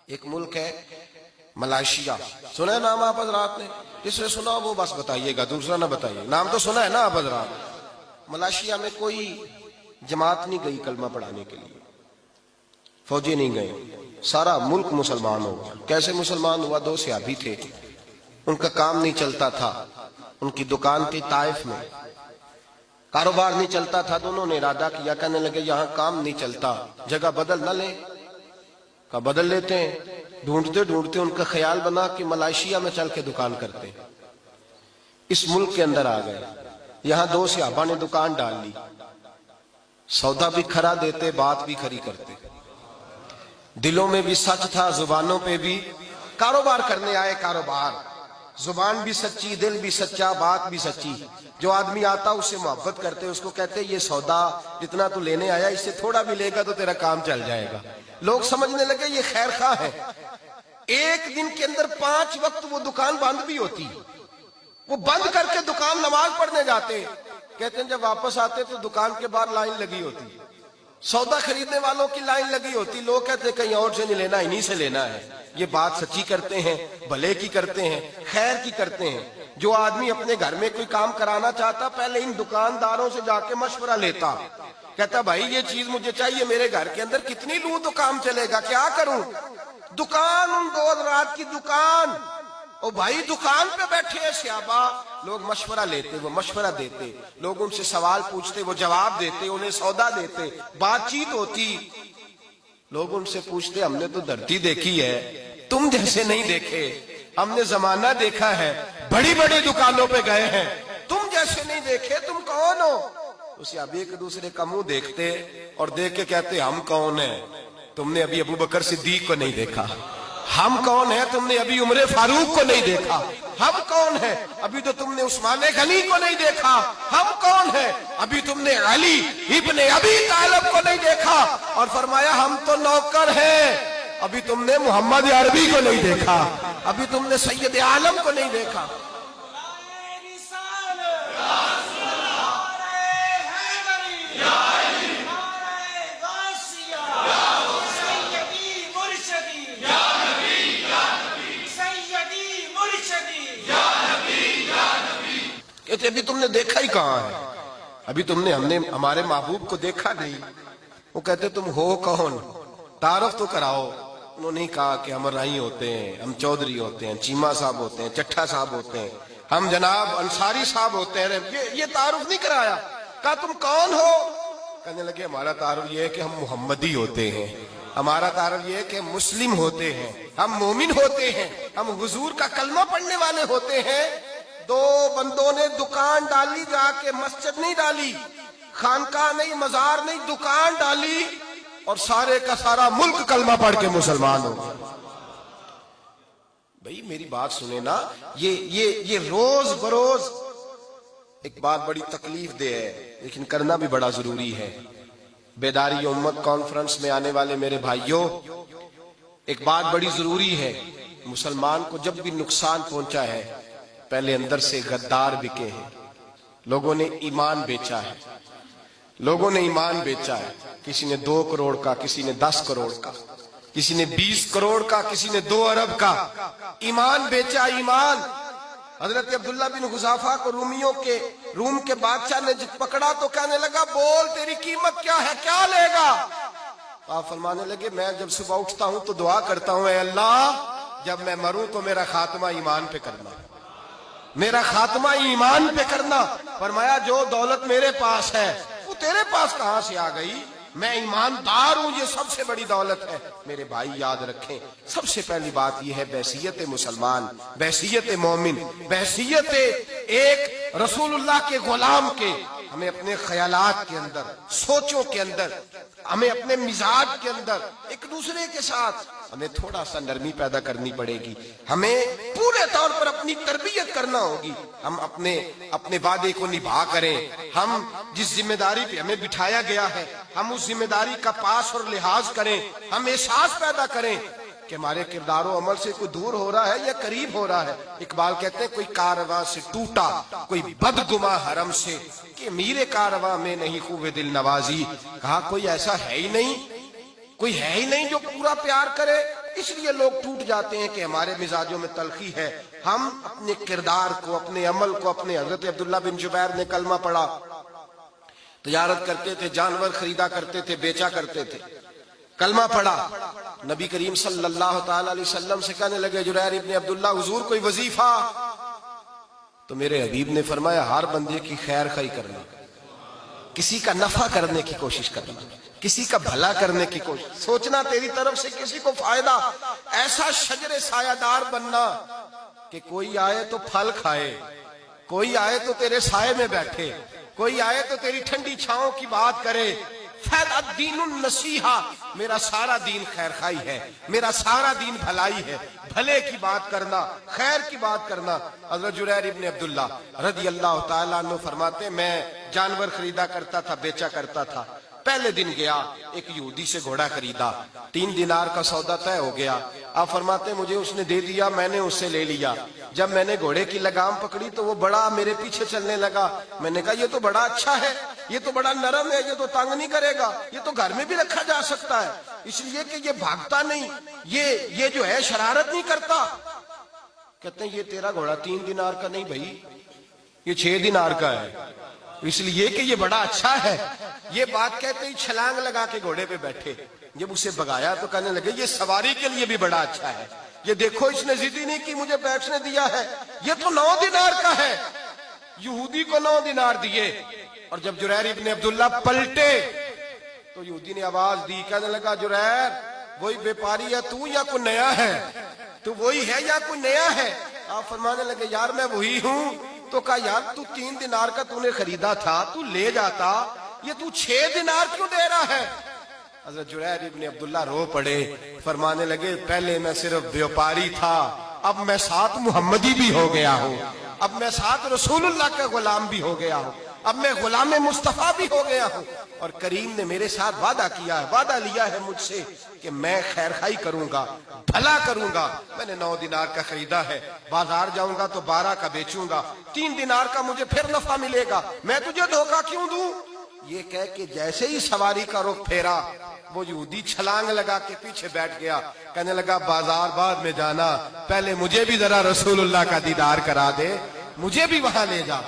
ایک ملک ہے ملائیشیا، سنا ہے نام آپ حضرات نے؟ جس نے سنا وہ بس بتائیے گا، دوسرا نہ بتائیے، نام تو سنا ہے نا آپ حضرات؟ ملائیشیا میں کوئی جماعت نہیں گئی کلمہ پڑھانے کے لیے، فوجی نہیں گئے، سارا ملک مسلمان ہو گیا۔ کیسے مسلمان ہوا؟ دو صحابی تھے، ان کا کام نہیں چلتا تھا، ان کی دکان تھی طائف میں، کاروبار نہیں چلتا تھا، دونوں نے ارادہ کیا، کہنے لگے یہاں کام نہیں چلتا، جگہ بدل نہ لیں؟ کہا بدل لیتے ہیں۔ ڈھونڈتے ڈھونڈتے ان کا خیال بنا کہ ملائیشیا میں چل کے دکان کرتے ہیں۔ اس ملک کے اندر آ گئے، یہاں دو صحابہ نے دکان ڈال لی، سودا بھی کھرا دیتے، بات بھی کھری کرتے، دلوں میں بھی سچ تھا، زبانوں پہ بھی کاروبار کرنے آئے، کاروبار، زبان بھی سچی، دل بھی سچا، بات بھی سچی۔ جو آدمی آتا اس سے محبت کرتے، اس کو کہتے یہ سودا جتنا تو لینے آیا اس سے تھوڑا بھی لے گا تو تیرا کام چل جائے گا۔ لوگ سمجھنے لگے یہ خیر خواہ ہے۔ ایک دن کے اندر 5 وقت وہ دکان بند بھی ہوتی، وہ بند کر کے دکان نماز پڑھنے جاتے، کہتے ہیں جب واپس آتے تو دکان کے باہر لائن لگی ہوتی، سودا خریدنے والوں کی لائن لگی ہوتی، لوگ کہتے ہیں کہیں اور سے نہیں لینا، انہی سے لینا ہے۔ یہ بات سچی کرتے ہیں، بھلے کی کرتے ہیں، خیر کی کرتے ہیں۔ جو آدمی اپنے گھر میں کوئی کام کرانا چاہتا پہلے ان دکانداروں سے جا کے مشورہ لیتا، کہتا بھائی یہ چیز مجھے چاہیے، میرے گھر کے اندر کتنی لوں تو کام چلے گا، کیا کروں؟ دکان، ان 2 رات کی دکان، او بھائی دکان پہ بیٹھے ہیں صحابہ، لوگ مشورہ لیتے، وہ مشورہ دیتے، لوگ ان سے سوال پوچھتے، وہ جواب دیتے، انہیں سودا دیتے، بات چیت ہوتی۔ لوگ ان سے پوچھتے ہم نے تو دھرتی دیکھی ہے، تم جیسے نہیں دیکھے، ہم نے زمانہ دیکھا ہے، بڑی بڑی دکانوں پہ گئے ہیں، تم جیسے نہیں دیکھے، تم کون ہو؟ اسے اب ایک دوسرے کا منہ دیکھتے اور دیکھ کے کہتے ہم کون ہیں؟ تم نے ابھی ابو بکر صدیق کو نہیں دیکھا۔ ہم کون ہیں؟ تم نے ابھی عمر فاروق کو نہیں دیکھا۔ ہم کون ہیں؟ ابھی تو تم نے عثمان غنی کو نہیں دیکھا۔ ہم کون ہیں؟ ابھی تم نے علی ابن ابی طالب کو نہیں دیکھا۔ اور فرمایا ہم تو نوکر ہیں، ابھی تم نے محمد عربی کو نہیں دیکھا، ابھی تم نے سید عالم کو نہیں دیکھا۔ کہتے ابھی تم نے دیکھا ہی کہاں ہے، ابھی ہم نے ہمارے محبوب کو دیکھا نہیں۔ وہ کہتے تم ہو کون؟ تعارف تو کراؤ۔ انہوں نے کہا کہ ہم رائی ہوتے ہیں، ہم چودھری ہوتے ہیں، چیمہ صاحب ہوتے ہیں، چٹھا صاحب ہوتے ہیں، ہم جناب انصاری صاحب ہوتے ہیں۔ یہ تعارف نہیں کرایا۔ کہا تم کون ہو؟ کہنے لگے ہمارا تعارف یہ ہے کہ ہم محمدی ہوتے ہیں، ہمارا تعارف یہ ہے کہ ہم مسلم ہوتے ہیں، ہم مومن ہوتے ہیں، ہم حضور کا کلمہ پڑھنے والے ہوتے ہیں۔ 2 بندوں نے دکان ڈالی، جا کے مسجد نہیں ڈالی، خانقاہ نہیں، مزار نہیں، دکان ڈالی، اور سارے کا سارا ملک کلمہ پڑھ کے مسلمان ہو گیا۔ بھئی میری بات سنیں نا، یہ روز بروز ایک بات بڑی تکلیف دہ ہے، لیکن کرنا بھی بڑا ضروری ہے۔ بیداری امت کانفرنس میں آنے والے میرے بھائیوں، ایک بات بڑی ضروری ہے۔ مسلمان کو جب بھی نقصان پہنچا ہے، پہلے اندر سے غدار بکے ہیں، لوگوں نے ایمان بیچا ہے، لوگوں نے ایمان بیچا ہے۔ کسی نے 2 کروڑ کا، کسی نے 10 کروڑ کا، کسی نے 20 کروڑ کا، کسی نے 2 ارب کا ایمان بیچا۔ ایمان حضرت عبداللہ بن حذافہ کو روم کے بادشاہ نے پکڑا تو کہنے لگا بول تیری قیمت کیا ہے، کیا لے گا؟ آپ فرمانے لگے میں جب صبح اٹھتا ہوں تو دعا کرتا ہوں اے اللہ جب میں مروں تو میرا خاتمہ ایمان پہ کرنا، میرا خاتمہ ایمان پہ کرنا۔ فرمایا جو دولت میرے پاس ہے وہ تیرے پاس کہاں سے آ گئی؟ میں ایماندار ہوں، یہ سب سے بڑی دولت ہے۔ میرے بھائی یاد رکھیں، سب سے پہلی بات یہ ہے بحیثیت مسلمان، بحیثیت مومن، بحیثیت ایک رسول اللہ کے غلام کے، ہمیں اپنے خیالات کے اندر، سوچوں کے اندر، ہمیں اپنے مزاج کے اندر ایک دوسرے کے ساتھ ہمیں تھوڑا سا نرمی پیدا کرنی پڑے گی، ہمیں پورے طور پر اپنی تربیت کرنا ہوگی۔ ہم اپنے وعدے کو نبھا کریں، ہم جس ذمہ داری پہ ہمیں بٹھایا گیا ہے ہم اس ذمہ داری کا پاس اور لحاظ کریں، ہم احساس پیدا کریں کہ ہمارے کردار و عمل سے کوئی دور ہو رہا ہے یا قریب ہو رہا ہے۔ اقبال کہتے ہیں کوئی کارواں سے ٹوٹا، کوئی بدگماں حرم سے، کہ میرے کارواں میں نہیں خوب دل نوازی۔ کہا کوئی ایسا ہے ہی نہیں، کوئی ہے ہی نہیں جو پورا پیار کرے، اس لیے لوگ ٹوٹ جاتے ہیں کہ ہمارے مزاجوں میں تلخی ہے. ہم اپنے کردار کو، اپنے عمل کو، اپنے حضرت عبداللہ بن جبیر نے کلمہ پڑھا، تجارت کرتے تھے، جانور خریدا کرتے تھے، بیچا کرتے تھے، کلمہ پڑھا، نبی کریم صلی اللہ تعالی علیہ وسلم سے کہنے لگے جریر ابن عبداللہ حضور کوئی وظیفہ؟ تو میرے حبیب نے فرمایا ہر بندے کی خیر خواہی کرنا، کسی کا نفع کرنے کی کوشش کرنا، کسی کا بھلا کرنے کی کوشش، سوچنا تیری طرف سے کسی کو فائدہ، ایسا شجر سایہ دار بننا کہ کوئی آئے تو پھل کھائے، کوئی آئے تو تیرے سائے میں بیٹھے، کوئی آئے تو تیری ٹھنڈی چھاؤں کی بات کرے. فیض الدین النصیحہ، میرا سارا دین خیر خواہی ہے، میرا سارا دین بھلائی ہے، بھلے کی بات کرنا، خیر کی بات کرنا. حضرت جریر ابن عبداللہ رضی اللہ تعالیٰ عنہ فرماتے میں جانور خریدا کرتا تھا، بیچا کرتا تھا. پہلے دن گیا ایک یہودی سے گھوڑا خریدا، 3 دینار کا سودا طے ہو گیا. آپ فرماتے مجھے اس نے دے دیا، میں نے اس سے لے لیا. جب میں نے گھوڑے کی لگام پکڑی تو وہ بڑا میرے پیچھے چلنے لگا. میں نے کہا یہ تو بڑا اچھا ہے، یہ تو بڑا نرم ہے، یہ تو تنگ نہیں کرے گا، یہ تو گھر میں بھی رکھا جا سکتا ہے، اس لیے کہ یہ بھاگتا نہیں، یہ جو ہے شرارت نہیں کرتا. کہتے ہیں یہ تیرا گھوڑا 3 دینار کا نہیں بھائی، یہ 6 دینار کا ہے، اس لیے کہ یہ بڑا اچھا ہے. یہ بات کہتے ہی چھلانگ لگا کے گھوڑے پہ بیٹھے. جب اسے بگایا تو کہنے لگے یہ سواری کے لیے بھی بڑا اچھا ہے، یہ دیکھو اس نے ضد ہی نہیں کی، مجھے بیچنے دیا ہے، یہ تو 9 دینار کا ہے. یہودی کو 9 دینار دیے. اور جب جریر ابن عبداللہ پلٹے تو یہودی نے آواز دی، کہنے لگا جریر وہی بیپاری ہے تو یا کوئی نیا ہے؟ تو وہی ہے یا کوئی نیا ہے؟ آپ فرمانے لگے یار میں وہی ہوں. تو کہا یار تو 3 دینار کا تو نے خریدا تھا، تو لے جاتا، یہ تو 6 دینار کیوں دے رہا ہے؟ حضرت جریر ابن عبداللہ رو پڑے، فرمانے لگے پہلے میں صرف بیوپاری تھا، اب میں ساتھ محمدی بھی ہو گیا ہوں، اب میں ساتھ رسول اللہ کا غلام بھی ہو گیا ہوں، اب میں غلام مصطفیٰ بھی ہو گیا ہوں. اور کریم نے میرے ساتھ وعدہ کیا ہے، وعدہ لیا ہے مجھ سے کہ میں خیر خواہی کروں گا، بھلا کروں گا. میں نے 9 دینار کا خریدا ہے، بازار جاؤں گا تو 12 کا بیچوں گا، 3 دینار کا مجھے پھر نفع ملے گا، میں تجھے دھوکہ کیوں دوں؟ یہ کہہ کے جیسے ہی سواری کا رخ پھیرا وہ یہودی چھلانگ لگا کے پیچھے بیٹھ گیا. کہنے لگا بازار بعد میں جانا، پہلے مجھے بھی ذرا رسول اللہ کا دیدار کرا دے، مجھے بھی وہاں لے جا.